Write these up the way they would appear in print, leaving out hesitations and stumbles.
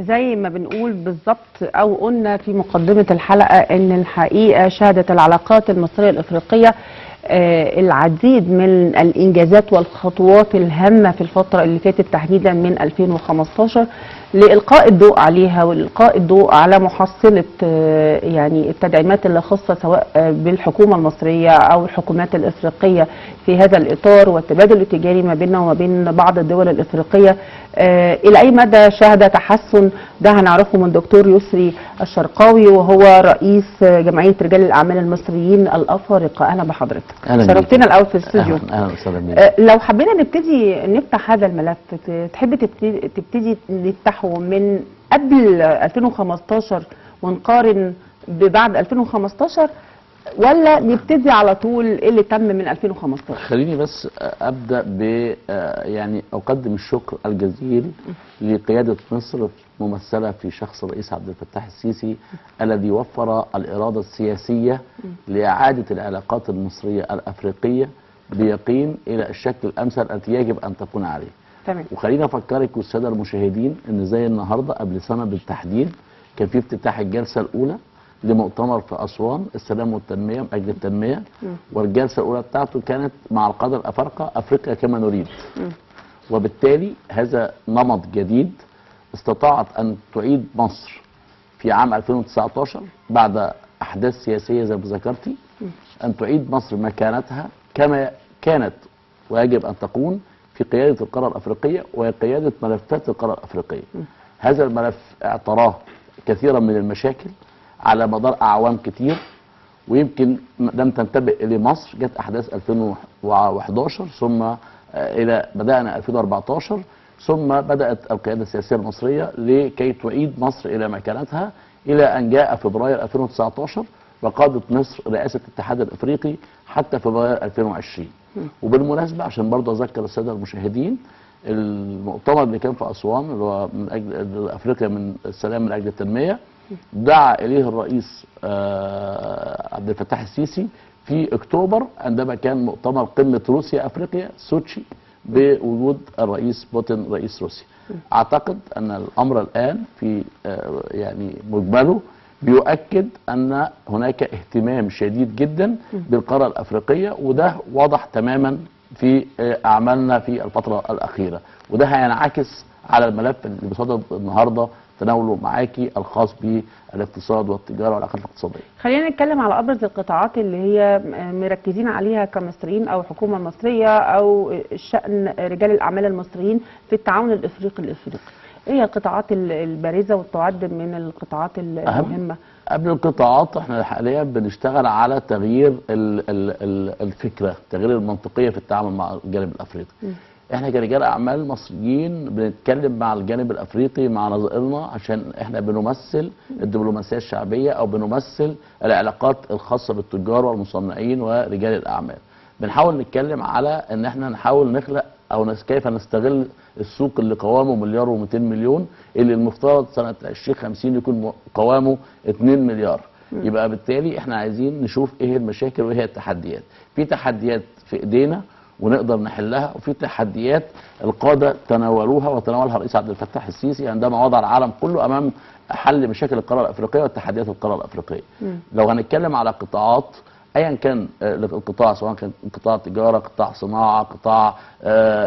زي ما بنقول بالظبط او قلنا في مقدمة الحلقة ان الحقيقة شهدت العلاقات المصرية الافريقية العديد من الانجازات والخطوات الهامة في الفترة اللي فاتت تحديدا من 2015 لإلقاء الضوء عليها وإلقاء الضوء على محصلة يعني التدعيمات اللي خاصة سواء بالحكومة المصرية أو الحكومات الإفريقية في هذا الإطار والتبادل التجاري ما بيننا وما بين بعض الدول الإفريقية. إلى أي مدى شهد تحسن؟ ده هنعرفه من دكتور يسري الشرقاوي وهو رئيس جمعية رجال الأعمال المصريين الأفارقة. أهلا بحضرتك. شرفتنا الأول في الاستوديو. أهلا وسهلا. لو حبينا نفتح هذا الملف، تحب تبتدي نفتحه من قبل 2015 ونقارن ببعد 2015 ولا نبتدي على طول ايه اللي تم من 2015؟ خليني بس ابدا ب يعني اقدم الشكر الجزيل لقياده مصر ممثله في شخص الرئيس عبد الفتاح السيسي الذي وفر الاراده السياسيه لاعاده العلاقات المصريه الافريقيه بيقين الى الشكل الامثل التي يجب ان تكون عليه. تمام. وخلينا افكرك والساده المشاهدين ان زي النهارده قبل سنه بالتحديد كان في افتتاح الجلسه الاولى لمؤتمر في أسوان السلام والتنمية من أجل التنمية، والجلسة الأولى بتاعته كانت مع القادة الأفارقة أفريقيا كما نريد. وبالتالي هذا نمط جديد استطاعت أن تعيد مصر في عام 2019 بعد أحداث سياسية زي ما ذكرتي، أن تعيد مصر مكانتها كما كانت ويجب أن تكون في قيادة القارة الأفريقية وقيادة ملفات القارة الأفريقية. هذا الملف اعتراه كثيرا من المشاكل على مدار أعوام كتير، ويمكن لم تنتبه إليه مصر. جت أحداث 2011 ثم بدأنا 2014 ثم بدأت القيادة السياسية المصرية لكي تعيد مصر إلى مكانتها إلى أن جاء فبراير 2019 وقادت مصر رئاسة الاتحاد الأفريقي حتى فبراير 2020. وبالمناسبة عشان برضه أذكر السادة المشاهدين، المؤتمر اللي كان في أسوان اللي هو من أجل أفريقيا من السلام من أجل التنمية دعا إليه الرئيس عبد الفتاح السيسي في أكتوبر عندما كان مؤتمر قمة روسيا أفريقيا سوتشي بوجود الرئيس بوتين رئيس روسيا. أعتقد أن الأمر الآن في يعني مجمله بيؤكد أن هناك اهتمام شديد جدا بالقارة الأفريقية، وده واضح تماما في أعمالنا في الفترة الأخيرة، وده هينعكس على الملف اللي بصدد النهارده تناوله معاكي الخاص بالاقتصاد والتجاره والعلاقات الاقتصاديه. خلينا نتكلم على ابرز القطاعات اللي هي مركزين عليها كمصريين او الحكومه المصريه او شأن رجال الاعمال المصريين في التعاون الافريقي. ايه هي القطاعات البارزه وتعد من القطاعات المهمه؟ قبل القطاعات احنا حاليا بنشتغل على تغيير الفكره، تغيير المنطقيه في التعامل مع الجانب الافريقي. احنا كرجال اعمال مصريين بنتكلم مع الجانب الافريقي مع نظائرنا عشان احنا بنمثل الدبلوماسيه الشعبيه او بنمثل العلاقات الخاصه بالتجار والمصنعين ورجال الاعمال. بنحاول نتكلم على ان احنا نحاول نخلق او كيف نستغل السوق اللي قوامه مليار و200 مليون اللي المفترض سنه 2050 يكون قوامه 2 مليار. يبقى بالتالي احنا عايزين نشوف ايه المشاكل وايه هي التحديات. في تحديات في ايدينا ونقدر نحلها، وفي تحديات القاده تناولوها وتناولها الرئيس عبد الفتاح السيسي عندما وضع العالم كله امام حل مشاكل القاره الافريقيه وتحديات القاره الافريقيه. لو هنتكلم على قطاعات ايا كان القطاع، سواء كان قطاع تجاره، قطاع صناعه، قطاع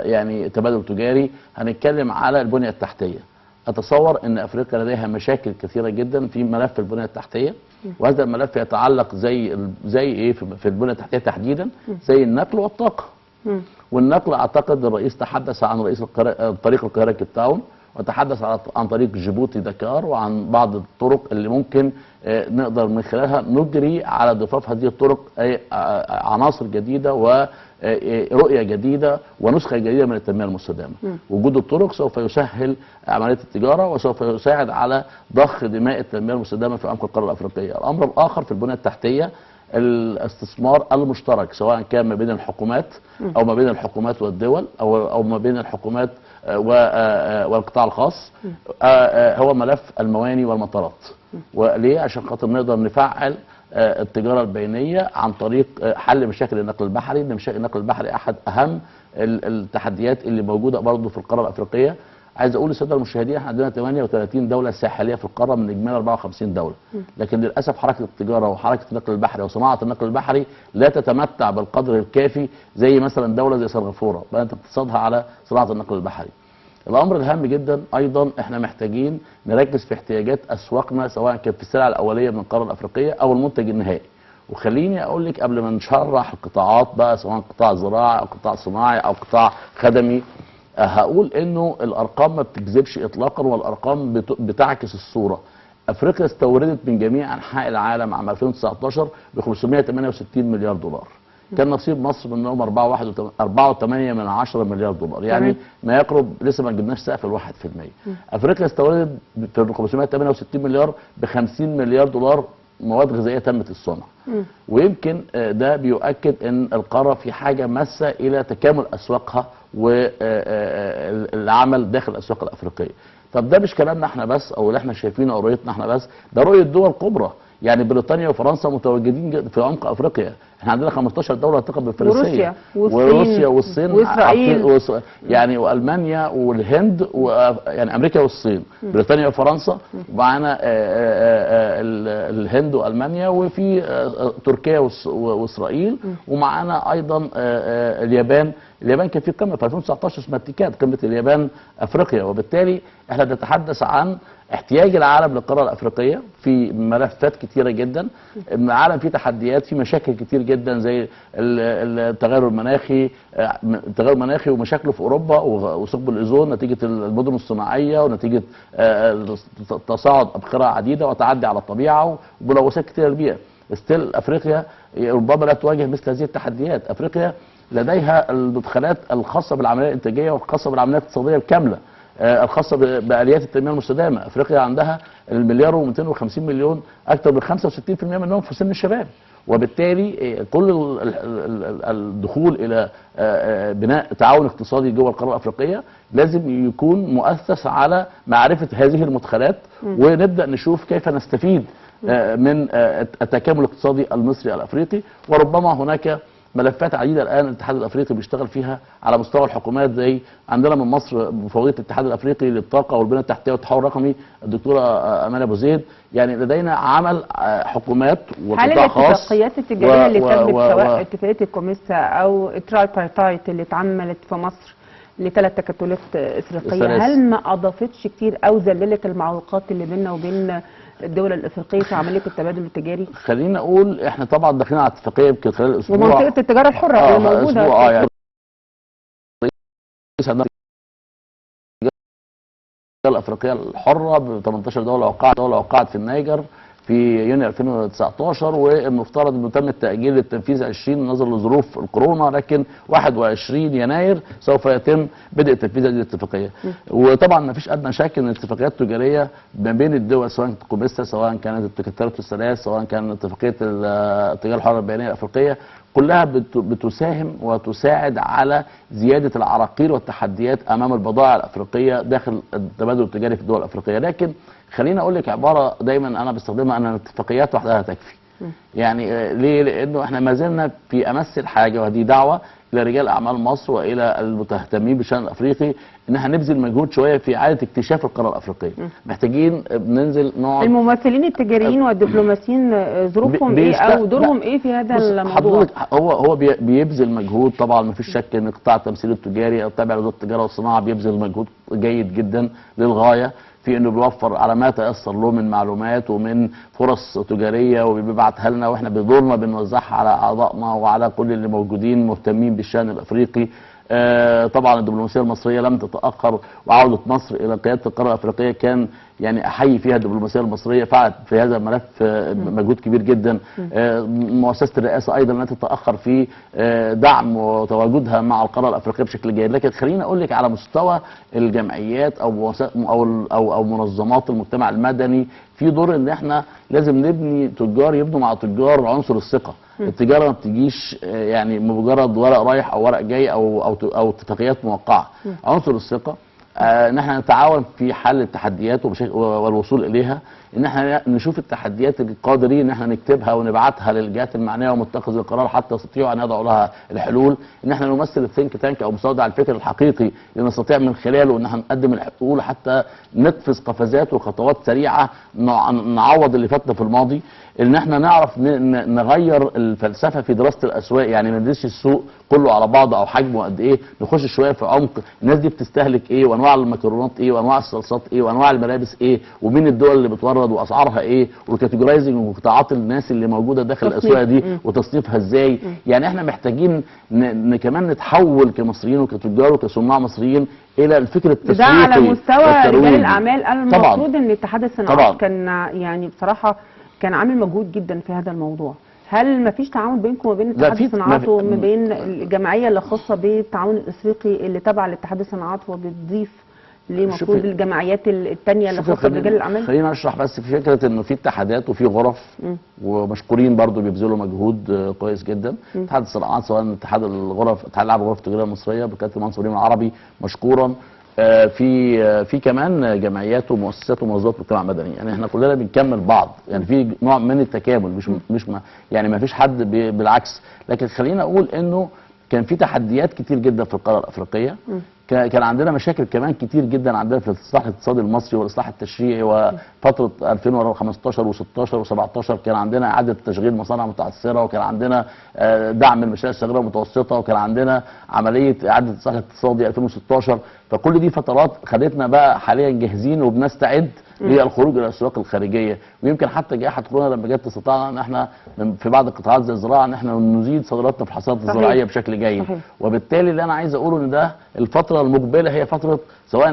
يعني تبادل تجاري، هنتكلم على البنيه التحتيه. اتصور ان افريقيا لديها مشاكل كثيره جدا في ملف البنيه التحتيه، وهذا الملف يتعلق زي ايه في البنيه التحتيه تحديدا زي النقل والطاقه. والنقل اعتقد الرئيس تحدث عن طريق القاهره كيب تاون، وتحدث عن طريق جيبوتي دكار، وعن بعض الطرق اللي ممكن نقدر من خلالها نجري على ضفاف هذه الطرق عناصر جديده ورؤيه جديده ونسخه جديده من التنميه المستدامه. وجود الطرق سوف يسهل عمليه التجاره وسوف يساعد على ضخ دماء التنميه المستدامه في عمق القاره الافريقيه. الامر الاخر في البنيه التحتيه الاستثمار المشترك، سواء كان ما بين الحكومات او ما بين الحكومات والدول او ما بين الحكومات والقطاع الخاص، هو ملف المواني والمطارات. وليه؟ عشان خاطر نقدر نفعل التجاره البينيه عن طريق حل مشاكل النقل البحري، لان مشاكل النقل البحري احد اهم التحديات اللي موجوده برضه في القاره الافريقيه. عايز اقول للساده المشاهدين احنا عندنا 38 دوله ساحليه في القاره من اجمالي 54 دوله، لكن للاسف حركه التجاره وحركه النقل البحري وصناعه النقل البحري لا تتمتع بالقدر الكافي زي مثلا دوله زي سنغافوره بنت اقتصادها على صناعه النقل البحري. الامر الهام جدا ايضا احنا محتاجين نركز في احتياجات اسواقنا سواء كانت في السلع الاوليه من القاره الافريقيه او المنتج النهائي. وخليني اقول لك قبل ما نشرح القطاعات بقى سواء قطاع زراعي او قطاع صناعي او قطاع خدمي، هقول انه الارقام ما بتكذبش اطلاقا والارقام بتعكس الصوره. افريقيا استوردت من جميع انحاء العالم عام 2019 ب 568 مليار دولار. كان نصيب مصر منهم 4.8 مليار دولار، يعني ما يقرب، لسه ما جبناش سقف ال 1%. افريقيا استوردت في 568 مليار ب 50 مليار دولار مواد غذائيه تمت الصنع. ويمكن ده بيؤكد ان القاره في حاجه ماسه الى تكامل اسواقها والعمل داخل الاسواق الافريقيه. طب ده مش كلامنا احنا بس او اللي احنا شايفينه او رؤيتنا احنا بس، ده رؤيه دول كبرى، يعني بريطانيا وفرنسا متواجدين في عمق افريقيا. احنا عندنا 15 دوله تقب بالفرنسيه، وروسيا والصين واسرائيل يعني والمانيا والهند يعني امريكا والصين، بريطانيا وفرنسا، ومعانا الهند والمانيا، وفي تركيا واسرائيل، ومعانا ايضا اليابان. اليابان كان في قمه في 2019 اسمها تيكاد، قمه اليابان افريقيا. وبالتالي احنا بنتحدث عن احتياج العالم للقاره الافريقيه في ملفات كتيره جدا. العالم فيه تحديات، فيه مشاكل كتير جدا زي التغير المناخي ومشاكله في اوروبا وثقب الاوزون نتيجه المدن الصناعيه ونتيجه تصاعد ابخره عديده وتعدي على الطبيعه وملوثات كتيره للبيئه. ستيل افريقيا ربما لا تواجه مثل هذه التحديات. افريقيا لديها المدخلات الخاصه بالعمليه الانتاجيه والخاصه بالعمليه الاقتصاديه الكامله، الخاصه باليات التنميه المستدامه. افريقيا عندها المليار و250 مليون، اكثر من 65% منهم في سن الشباب. وبالتالي كل الدخول الى بناء تعاون اقتصادي جوه القاره الافريقيه لازم يكون مؤسس على معرفه هذه المدخلات، ونبدا نشوف كيف نستفيد من التكامل الاقتصادي المصري الافريقي. وربما هناك ملفات عديده الان الاتحاد الافريقي بيشتغل فيها على مستوى الحكومات، زي عندنا من مصر مفوضيه الاتحاد الافريقي للطاقه والبنيه التحتيه والتحول الرقمي الدكتوره امال ابو زيد. يعني لدينا عمل حكومات وقطاع خاص. هل الاتفاقيات التجاريه اللي تمت سواء اتفاقيه الكوميسا او الترايبارتايت اللي اتعملت في مصر لثلاث تكتلات افريقيه، هل ما اضافتش كتير او ذللت المعوقات اللي بيننا وبين الدول الافريقيه في عمليه التبادل التجاري؟ خلينا اقول احنا طبعا داخلين على اتفاقيه يمكن خلال اسبوع، ومنطقه التجاره الحره اللي موجوده يعني الافريقيه الحره ب 18 دوله وقعت في النيجر في يونيو 2019، والمفترض انه تم التاجيل للتنفيذ 20 نظرا لظروف الكورونا، لكن 21 يناير سوف يتم بدء تنفيذ هذه الاتفاقيه. وطبعا ما فيش ادنى شك ان الاتفاقيات التجاريه ما بين الدول سواء كانت كوميسا سواء كانت التكتلات الثلاث سواء كانت اتفاقيه التجاره الحره البينيه الافريقيه كلها بتساهم وتساعد على زياده العراقيل والتحديات امام البضائع الافريقيه داخل التبادل التجاري في الدول الافريقيه. لكن خليني اقول لك عباره دايما انا بستخدمها، ان الاتفاقيات وحدها تكفي. يعني ليه؟ لانه احنا ما زلنا في امس الحاجه، وهذه دعوه الى رجال اعمال مصر والى المتهتمين بالشان الافريقي ان احنا نبذل مجهود شويه في اعاده اكتشاف القاره الافريقيه. محتاجين ننزل نقعد. الممثلين التجاريين والدبلوماسيين ظروفهم ايه او دورهم ايه في هذا الموضوع؟ هو بيبذل مجهود طبعا، ما فيش شك ان قطاع التمثيل التجاري التابع لوزاره التجاره والصناعه بيبذل مجهود جيد جدا للغايه في انه بيوفر على ما تيسر له من معلومات ومن فرص تجاريه وبيبعتها لنا، واحنا بدورنا بنوزعها على اعضائنا وعلى كل اللي موجودين مهتمين بالشان الافريقي. طبعا الدبلوماسيه المصريه لم تتاخر، وعوده مصر الى قياده القاره الافريقيه كان يعني احيي فيها الدبلوماسيه المصريه، فعلت في هذا الملف مجهود كبير جدا. مؤسسه الرئاسه ايضا لا تتاخر في دعم وتواجدها مع القاره الافريقيه بشكل جيد. لكن خليني اقول لك على مستوى الجمعيات او منظمات المجتمع المدني في دور ان احنا لازم نبني تجار يبنوا مع تجار عنصر الثقه. التجاره ما بتجيش يعني مجرد ورق رايح او ورق جاي او اتفاقيات موقعه. عنصر الثقه ان احنا نتعاون في حل التحديات والوصول اليها، ان احنا نشوف التحديات القادرين ان احنا نكتبها ونبعتها للجهات المعنيه ومتخذ القرار حتى يستطيعوا ان يضعوا لها الحلول، ان احنا نمثل الثينك تانك او مستودع الفكر الحقيقي اللي نستطيع من خلاله ان احنا نقدم الحلول حتى نقفز قفزات وخطوات سريعه نعوض اللي فاتنا في الماضي، ان احنا نعرف نغير الفلسفه في دراسه الاسواق، يعني ما ندرسش السوق كله على بعضه او حجمه قد ايه، نخش شويه في عمق الناس دي بتستهلك ايه، وانواع المكرونات ايه، وانواع الصلصات ايه، وانواع الملابس ايه، ومين الدول اللي بتورد واسعارها ايه، والكاتيجورايزنج وقطاعات الناس اللي موجوده داخل الاسواق دي وتصنيفها ازاي. يعني احنا محتاجين كمان نتحول كمصريين وكتجار وكصناع مصريين الى الفكر التسويقي ده على مستوى رجال الاعمال. طبعاً. المفروض ان اتحاد الصناعات كان يعني بصراحه كان عامل مجهود جدا في هذا الموضوع. هل ما فيش تعاون بينكم وبين اتحاد الصناعات وما بين الجمعيه اللي خاصه بالتعاون الافريقي اللي تبع لاتحاد الصناعات وبتضيف لمفروض الجمعيات الثانيه اللي خاصه برجال الاعمال؟ خلينا اشرح بس في فكره انه في اتحادات وفي غرف ومشكورين برضو بيبذلوا مجهود كويس جدا. اتحاد الصناعات سواء اتحاد الغرف، اتحاد العاب الغرف التجاريه المصريه بكابتن منصور العربي مشكورا، في كمان جمعيات ومؤسسات ومنظمات مجتمع مدني، يعني احنا كلنا بنكمل بعض، يعني في نوع من التكامل، مش يعني ما فيش حد بالعكس. لكن خلينا اقول انه كان في تحديات كتير جدا في القاره الافريقيه، كان عندنا مشاكل كمان كتير جدا عندنا في الاصلاح الاقتصادي المصري والاصلاح التشريعي، وفتره 2015 و16 و17 كان عندنا اعاده تشغيل مصانع متعثره، وكان عندنا دعم المشاريع الصغيره والمتوسطه، وكان عندنا عمليه اعاده الاصلاح الاقتصادي 2016. فكل دي فترات خدتنا بقى حاليا جاهزين وبنستعد للخروج الى الاسواق الخارجيه. ويمكن حتى جائحه كورونا لما جت استطعنا ان احنا في بعض القطاعات زي الزراعه ان احنا نزيد صادراتنا في الحصاد الزراعيه بشكل جيد. وبالتالي اللي انا عايز اقوله ان ده الفتره المقبله هي فتره سواء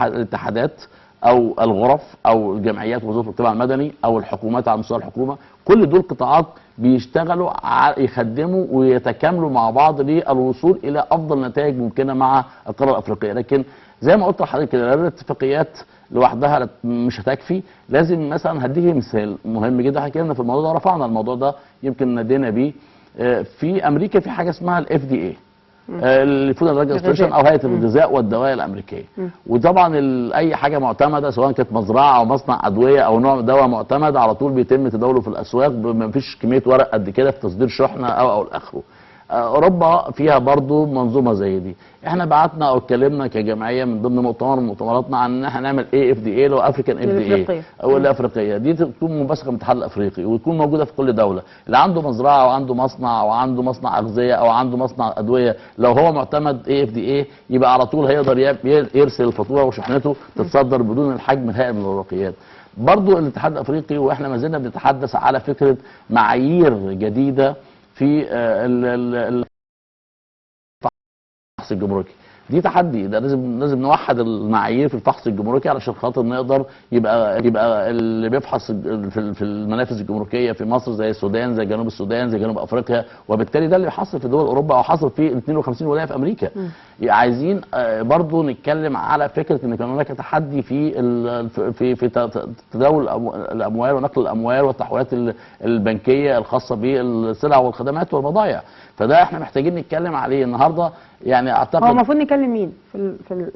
الاتحادات او الغرف او الجمعيات ووزاره المجتمع المدني او الحكومات على مستوى الحكومه، كل دول قطاعات بيشتغلوا يخدموا ويتكاملوا مع بعض للوصول الى افضل نتائج ممكنه مع القاره الافريقيه. لكن زي ما قلت لحضرتك كده الاتفاقيات لوحدها مش هتكفي، لازم مثلا هديكي مثال مهم جدا، احنا اتكلمنا في الموضوع ده ورفعنا الموضوع ده يمكن نادينا بيه. في امريكا في حاجه اسمها الاف دي اي، الفود اند دراج ادمنستريشن او هيئه الغذاء والدواء الامريكيه. وطبعا اي حاجه معتمده سواء كانت مزرعه او مصنع ادويه او نوع دواء معتمد على طول بيتم تداوله في الاسواق، ما فيش كميه ورق قد كده في تصدير شحنه او اخره. اوروبا فيها برضو منظومه زي دي. احنا بعتنا او اتكلمنا كجمعيه من ضمن مؤتمر من مؤتمراتنا عن ان احنا نعمل اف دي اي اللي هو افريكان اف دي اي او الافريقيه دي، تكون منبثقه من الاتحاد الافريقي وتكون موجوده في كل دوله. اللي عنده مزرعه او عنده مصنع او عنده مصنع اغذيه او عنده مصنع ادويه، لو هو معتمد اف دي اي يبقى على طول هيقدر يرسل الفاتوره وشحنته تتصدر بدون الحجم الهائل من الورقيات. برضو الاتحاد الافريقي واحنا ما زلنا بنتحدث على فكره معايير جديده في الفحص الجمركي. دي تحدي، ده لازم نوحد المعايير في الفحص الجمركي علشان خاطر نقدر يبقى اللي بيفحص في المنافذ الجمركيه في مصر زي السودان زي جنوب السودان زي جنوب افريقيا، وبالتالي ده اللي بيحصل في دول اوروبا او حصل في 52 ولايه في امريكا. عايزين برضو نتكلم على فكره ان كان هناك تحدي في تداول الاموال ونقل الاموال والتحويلات البنكيه الخاصه بالسلع والخدمات والبضائع، فده احنا محتاجين نتكلم عليه النهارده. يعني اعتقد هو المفروض نكلم مين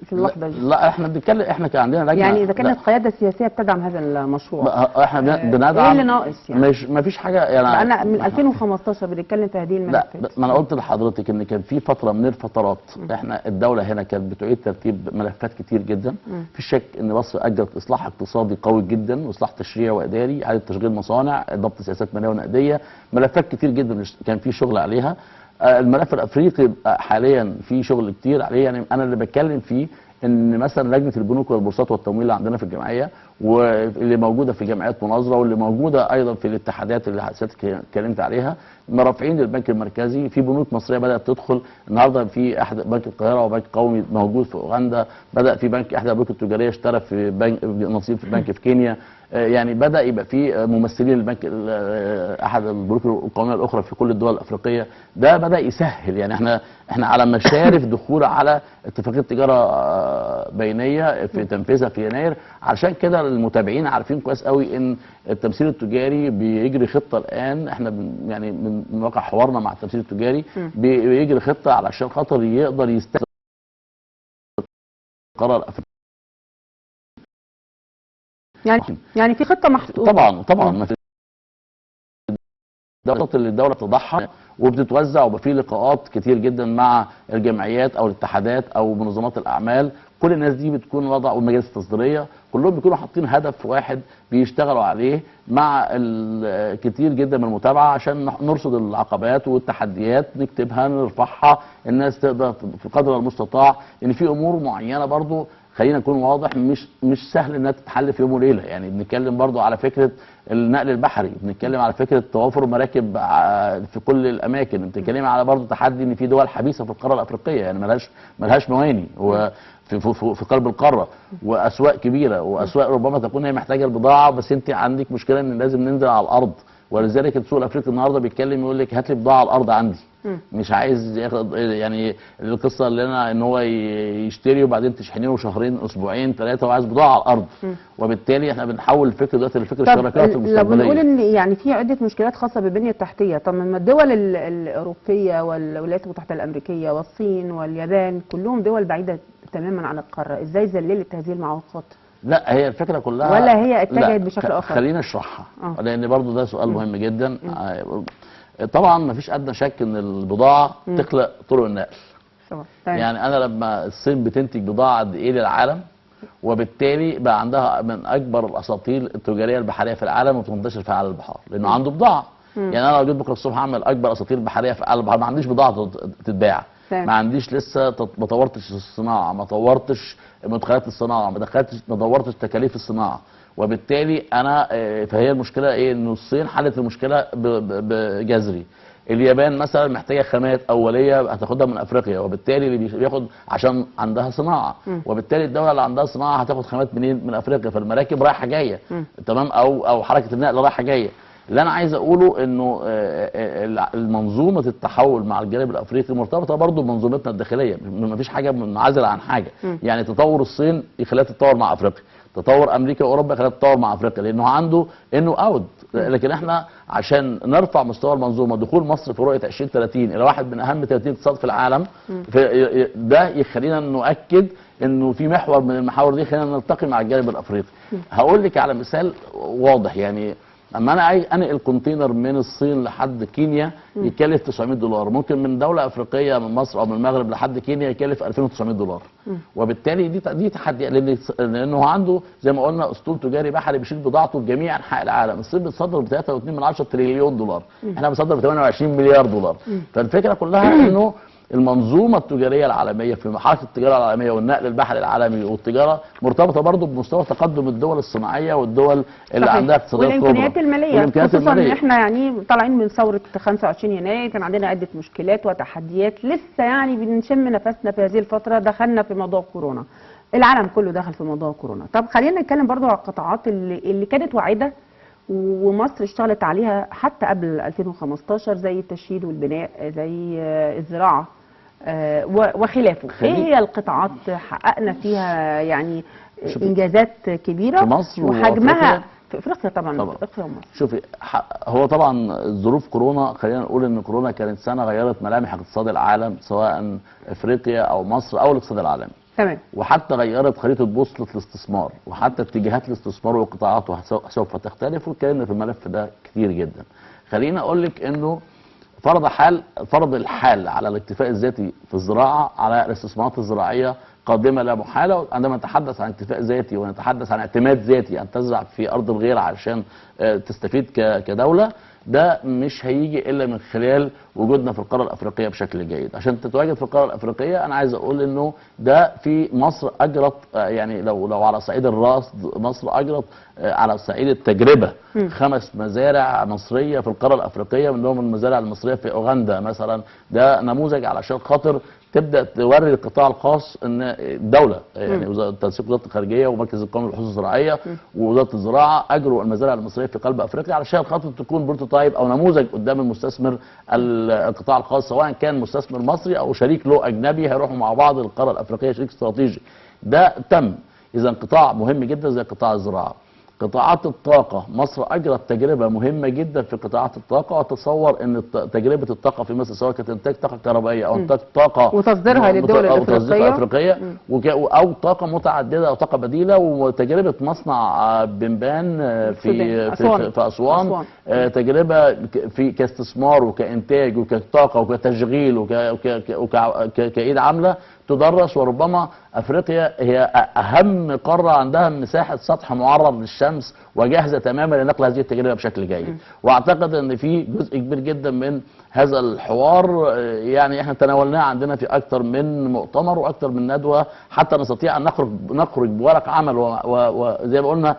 في اللحظه دي؟ لا احنا بنتكلم، احنا كان عندنا لجنه، يعني اذا كانت قياده سياسيه بتدعم هذا المشروع احنا بندعم. ايه اللي ناقص يعني؟ مش ما فيش حاجه يعني. انا من 2015 بنتكلم في هذه الملفات. لا ما انا قلت لحضرتك ان كان في فتره من الفترات احنا الدوله هنا كانت بتعيد ترتيب ملفات كتير جدا. في شك ان مصر اجرت اصلاح اقتصادي قوي جدا واصلاح تشريعي واداري، اعاده تشغيل مصانع، ضبط سياسات ماليه ونقديه، ملفات كتير جدا كان في شغل عليها. الملف الافريقي حاليا في شغل كتير عليه. يعني انا اللي بتكلم فيه ان مثلا لجنه البنوك والبورصات والتمويل اللي عندنا في الجمعيه واللي موجوده في جمعيات مناظره واللي موجوده ايضا في الاتحادات اللي حضرتك اتكلمت عليها، مرافعين للبنك المركزي. في بنوك مصريه بدات تدخل النهارده، في احد بنك القاهره وبنك قومي موجود في اوغندا، بدا في بنك احدى البنوك التجاريه اشترى في بنك نصيب في بنك في كينيا. يعني بدا يبقى في ممثلين للبنك احد البنوك القوميه الاخرى في كل الدول الافريقيه. ده بدا يسهل، يعني احنا على مشارف دخول على اتفاقيه تجاره بينيه في تنفيذها في يناير. علشان كده المتابعين عارفين كويس قوي ان التمثيل التجاري بيجري خطه الان. احنا يعني من واقع حوارنا مع التمثيل التجاري بيجري خطه علشان خاطر يقدر يستخدم القاره الافريقيه. يعني في خطه محطوطه. طبعا ما في اللي الدوله بتضحى وبتتوزع، وبقى في لقاءات كتير جدا مع الجمعيات او الاتحادات او منظمات الاعمال. كل الناس دي بتكون وضع، والمجالس التصديريه كلهم بيكونوا حاطين هدف واحد بيشتغلوا عليه مع كتير جدا من المتابعه عشان نرصد العقبات والتحديات، نكتبها نرفعها، الناس تقدر في قدر المستطاع. ان في امور معينه برضو خلينا نكون واضح مش سهل انها تتحل في يوم وليله. يعني بنتكلم برضو على فكره النقل البحري، بنتكلم على فكره توافر مراكب في كل الاماكن، بنتكلم على برضو تحدي ان في دول حبيسه في القاره الافريقيه، يعني ملهاش مواني في قلب القاره، واسواق كبيره، واسواق ربما تكون هي محتاجه البضاعه، بس انت عندك مشكله ان لازم ننزل على الارض. ولذلك السوق الافريقي النهارده بيتكلم يقول لك هات لي بضاعه على الارض عندي. مش عايز ياخد يعني القصه اللي انا ان هو يشتري وبعدين تشحنيه له شهرين اسبوعين ثلاثه، وعايز بضاعه على الارض. وبالتالي احنا بنحول الفكر دلوقتي لفكر الشراكات المستقبليه. لو بنقول ان يعني في عده مشكلات خاصه بالبنيه التحتيه، طب ما الدول الاوروبيه والولايات المتحده الامريكيه والصين واليابان كلهم دول بعيده تماما عن القاره، ازاي ذللت هذه المعوقات؟ لا، هي الفكره كلها ولا هي اتجهت بشكل اخر؟ خلينا اشرحها لان برضو ده سؤال مهم جدا. طبعا ما فيش ادنى شك ان البضاعه تخلق طرق النقل. يعني انا لما الصين بتنتج بضاعه قد ايه للعالم، وبالتالي بقى عندها من اكبر الاساطيل التجاريه البحريه في العالم وتنتشر في على البحار لانه عنده بضاعه. يعني انا لو جيت بكره الصبح اعمل اكبر اساطيل بحريه في على البحر، ما عنديش بضاعه تتباع، ما عنديش لسه ما طورتش الصناعه، ما طورتش مدخلات الصناعه، ما طورتش تكاليف الصناعه. وبالتالي انا فهي المشكله ايه؟ انه الصين حلت المشكله بجذري. اليابان مثلا محتاجه خامات اوليه هتاخدها من افريقيا، وبالتالي اللي بياخد عشان عندها صناعه، وبالتالي الدوله اللي عندها صناعه هتاخد خامات منين؟ من افريقيا، فالمراكب رايحه جايه تمام، او حركه النقل رايحه جايه. اللي انا عايز اقوله انه المنظومه التحول مع الجانب الافريقي مرتبطه برضه بمنظومتنا الداخليه، ما فيش حاجه منعزله عن حاجه. يعني تطور الصين يخليها تتطور مع افريقيا، تطور امريكا واوروبا يخليها تتطور مع افريقيا، لانه عنده انه اوت. لكن احنا عشان نرفع مستوى المنظومه، دخول مصر في رؤيه 2030 الى واحد من اهم 30 اقتصاد في العالم، ده يخلينا نؤكد انه في محور من المحاور دي خلينا نلتقي مع الجانب الافريقي. هقول لك على مثال واضح. يعني اما انا انقل كونتينر من الصين لحد كينيا يكلف 900 دولار، ممكن من دوله افريقيه من مصر او من المغرب لحد كينيا يكلف 2900 دولار. وبالتالي دي تحدي، لانه عنده زي ما قلنا اسطول تجاري بحري بيشيل بضاعته في جميع انحاء العالم. الصين بتصدر ب 3.2 تريليون دولار، احنا بنصدر ب 28 مليار دولار. فالفكره كلها انه المنظومه التجاريه العالميه في حركه التجاره العالميه والنقل البحري العالمي والتجاره مرتبطه برضه بمستوى تقدم الدول الصناعيه والدول اللي عندها اقتصادات كبرى والامكانيات الماليه، خصوصا ان احنا يعني طالعين من ثوره 25 يناير، كان عندنا عده مشكلات وتحديات، لسه يعني بنشم نفسنا في هذه الفتره، دخلنا في موضوع كورونا، العالم كله دخل في موضوع كورونا. طب خلينا نتكلم برضه على القطاعات اللي كانت واعده ومصر اشتغلت عليها حتى قبل 2015، زي التشييد والبناء، زي الزراعه وخلافه. ايه هي القطاعات حققنا فيها يعني انجازات كبيره في مصر وحجمها في افريقيا؟ طبعا في افريقيا ومصر. شوفي، هو طبعا ظروف كورونا، خلينا نقول ان كورونا كانت سنه غيرت ملامح اقتصاد العالم، سواء افريقيا او مصر او الاقتصاد العالمي. تمام. وحتى غيرت خريطه بوصله الاستثمار، وحتى اتجاهات الاستثمار وقطاعاته سوف تختلف، واتكلمنا في الملف ده كتير جدا. خليني اقول لك انه فرض الحال على الاكتفاء الذاتي في الزراعه، على الاستثمارات الزراعيه قادمه لا محاله. عندما نتحدث عن اكتفاء ذاتي ونتحدث عن اعتماد ذاتي، ان تزرع في ارض الغير علشان تستفيد كدوله، ده مش هيجي الا من خلال وجودنا في القاره الافريقيه بشكل جيد. عشان تتواجد في القاره الافريقيه انا عايز اقول انه ده في مصر اجرت، يعني لو على صعيد الرصد، مصر اجرت على صعيد التجربه 5 مزارع مصريه في القاره الافريقيه، منهم المزارع المصريه في اوغندا مثلا. ده نموذج علشان خاطر تبدا توري القطاع الخاص ان الدوله، يعني تنسيق وزاره الخارجيه ومركز القومي للبحوث الزراعيه ووزاره الزراعه اجروا المزارع المصريه في قلب افريقيا علشان خاطر تكون بروتوتايب او نموذج قدام المستثمر القطاع الخاص، سواء كان مستثمر مصري او شريك له اجنبي هيروحوا مع بعض القاره الافريقيه، شريك استراتيجي. ده تم. اذا قطاع مهم جدا زي قطاع الزراعه. قطاعات الطاقة، مصر أجرت تجربة مهمة جدا في قطاعات الطاقة، وأتصور أن تجربة الطاقة في مصر سواء كانت إنتاج طاقة كهربائية أو إنتاج طاقة وتصديرها للدول الأفريقية أو طاقة متعددة أو طاقة بديلة، وتجربة مصنع بنبان في أسوان تجربة في كاستثمار وكإنتاج وكطاقة وكتشغيل وكإيد عاملة تدرس. وربما افريقيا هي اهم قاره عندها مساحه سطح معرض للشمس وجاهزه تماما لنقل هذه التجربه بشكل جيد. واعتقد ان في جزء كبير جدا من هذا الحوار يعني احنا تناولناه عندنا في اكثر من مؤتمر واكثر من ندوه، حتى نستطيع ان نخرج بورق عمل. وزي ما قلنا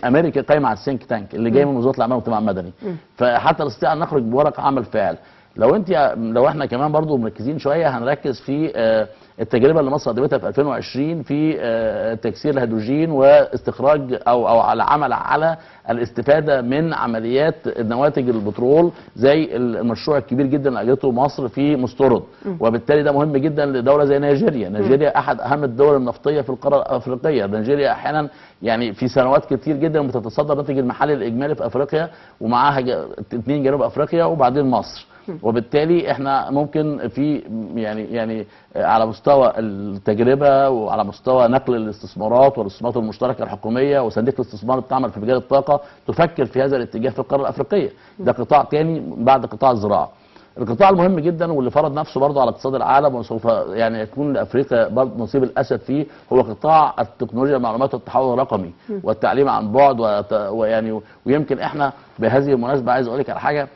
امريكا قايمه على السينك تانك اللي جاي من وزاره الاعمال والمجتمع المدني، فحتى نستطيع ان نخرج بورق عمل فعال. لو احنا كمان برضو مركزين شويه هنركز في التجربه اللي مصر قدمتها في 2020 في تكسير الهيدروجين واستخراج او على عمل على الاستفاده من عمليات نواتج البترول، زي المشروع الكبير جدا اللي اجرته مصر في مستورد. وبالتالي ده مهم جدا لدوله زي نيجيريا. نيجيريا احد اهم الدول النفطيه في القاره الافريقيه. نيجيريا احيانا يعني في سنوات كتير جدا بتتصدر الناتج المحلي الاجمالي في افريقيا، ومعاها 2 جنوب افريقيا وبعدين مصر. وبالتالي احنا ممكن في يعني على مستوى التجربه وعلى مستوى نقل الاستثمارات والاستثمارات المشتركه الحكوميه وصناديق الاستثمار اللي بتعمل في مجال الطاقه تفكر في هذا الاتجاه في القاره الافريقيه. ده قطاع ثاني بعد قطاع الزراعه. القطاع المهم جدا واللي فرض نفسه برضه على اقتصاد العالم وسوف يعني يكون لافريقيا برضه نصيب الاسد فيه هو قطاع التكنولوجيا المعلومات والتحول الرقمي والتعليم عن بعد ويعني ويمكن احنا بهذه المناسبه عايز اقول لك على حاجه.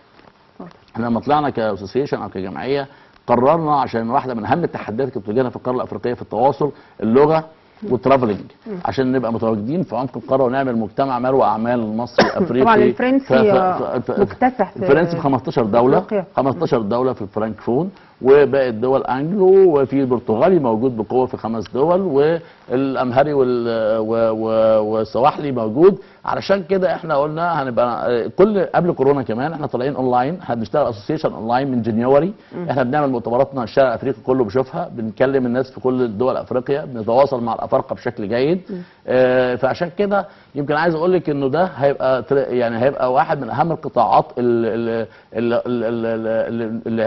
احنا لما طلعنا كاسوسيشن او كجمعيه قررنا عشان واحده من اهم التحديات اللي بتواجهنا في القاره الافريقيه في التواصل اللغه والترافلنج، عشان نبقى متواجدين في عمق القاره ونعمل مجتمع مروى اعمال مصري افريقي. طبعا الفرنسي مكتسح الفرنسي في 15 دوله 15 دوله في الفرنكفون، وباقي الدول انجلو، وفي البرتغالي موجود بقوه في 5 دول، والامهري والسواحلي موجود. علشان كده احنا قلنا هنبقى قبل كورونا كمان احنا طالعين اونلاين، هنشتغل اسوسيشن اونلاين من جنيوري. احنا بنعمل مؤتمراتنا الشارع الافريقي كله بيشوفها، بنكلم الناس في كل الدول افريقيا، بنتواصل مع الافارقه بشكل جيد. فعشان كده يمكن عايز اقول لك انه ده هيبقى واحد من اهم القطاعات اللي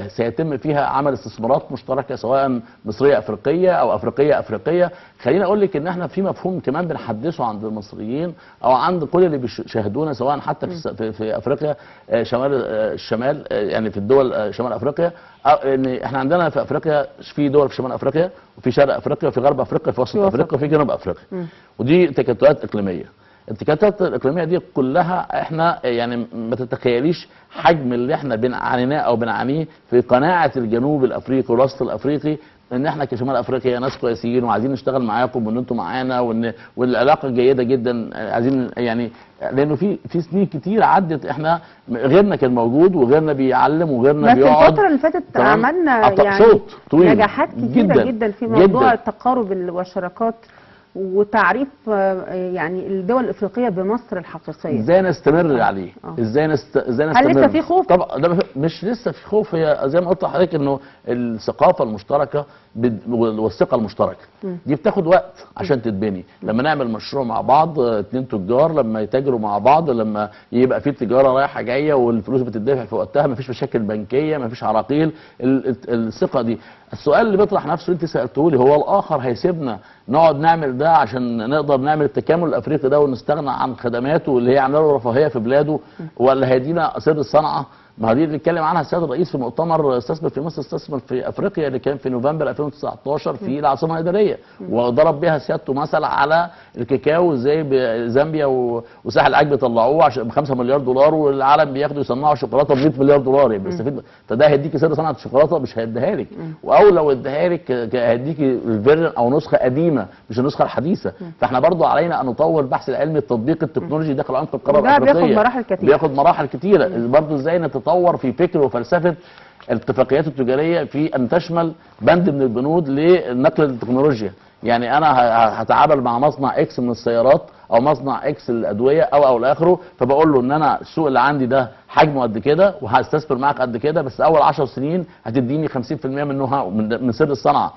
سيتم فيها عمل استثمارات مشتركه سواء مصريه افريقيه او افريقيه افريقيه. خليني اقول لك ان احنا في مفهوم كمان بنحدثه عند المصريين او عند كل اللي بيشاهدونا سواء حتى في افريقيا الشمال يعني في الدول شمال افريقيا، ان احنا عندنا في افريقيا في دول في شمال افريقيا وفي شرق افريقيا وفي غرب افريقيا وفي وسط افريقيا وفي جنوب افريقيا. ودي تكتلات اقليميه. التكتلات الاقليميه دي كلها احنا يعني ما تتخيليش حجم اللي احنا بنعانيه او بنعانيه في قناعه الجنوب الافريقي والوسط الافريقي ان احنا كشمال افريقيا ناس كويسين وعايزين نشتغل معاكم وان انتم معانا والعلاقه جيده جدا عايزين يعني، لانه في سنين كتير عدت احنا غيرنا كان موجود وغيرنا بيعلم وغيرنا بيقعد. بس الفتره اللي فاتت عملنا يعني نجاحات كتيره جدا في موضوع التقارب والشراكات وتعريف يعني الدول الافريقيه بمصر الحقيقيه. ازاي نستمر عليه؟ ازاي نستمر؟ هل لسه في خوف؟ طبعا ده مش لسه في خوف، هي زي ما قلت لحضرتك انه الثقافه المشتركه والثقه المشتركه دي بتاخد وقت عشان تتبني. لما نعمل مشروع مع بعض 2 تجار لما يتاجروا مع بعض، لما يبقى في تجاره رايحه جايه والفلوس بتدفع في وقتها، مفيش مشاكل بنكيه، مفيش عراقيل، الثقه دي. السؤال اللي بيطرح نفسه انت سالته لي، هو الاخر هيسيبنا نقعد نعمل ده عشان نقدر نعمل التكامل الافريقي ده ونستغنى عن خدماته اللي هي عامله له رفاهيه في بلاده، ولا هيدينا سر الصنعه؟ ما دي اللي اتكلم عنها السيد الرئيس في مؤتمر استثمر في مصر استثمر في افريقيا اللي كان في نوفمبر 2019 في العاصمه الاداريه، وضرب بها سيادته مثل على الكاكاو ازاي زامبيا وساحل عاج بيطلعوه عشان ب 5 مليار دولار والعالم بياخدوا يصنعوا شوكولاته ب 100 مليار دولار يعني بيستفيد. فده هيديكي سر صناعه الشوكولاته مش هيديها لك، او لو اداها لك هيديكي الفيرجن او نسخه قديمه مش النسخه الحديثه. فاحنا برضو علينا ان نطور البحث العلمي التطبيق التكنولوجي داخل عمق القاره الافريقيه. بياخد مراحل كتير، بياخد مراحل كتيره. برضو ازاي نتطور في فكر وفلسفه الاتفاقيات التجاريه في ان تشمل بند من البنود لنقل التكنولوجيا. يعني انا هتعامل مع مصنع اكس من السيارات او مصنع اكس للادويه او لاخره، فبقول له ان انا السوق اللي عندي ده حجمه قد كده وهستثمر معاك قد كده، بس اول 10 سنين هتديني 50% منه من سر الصنعه،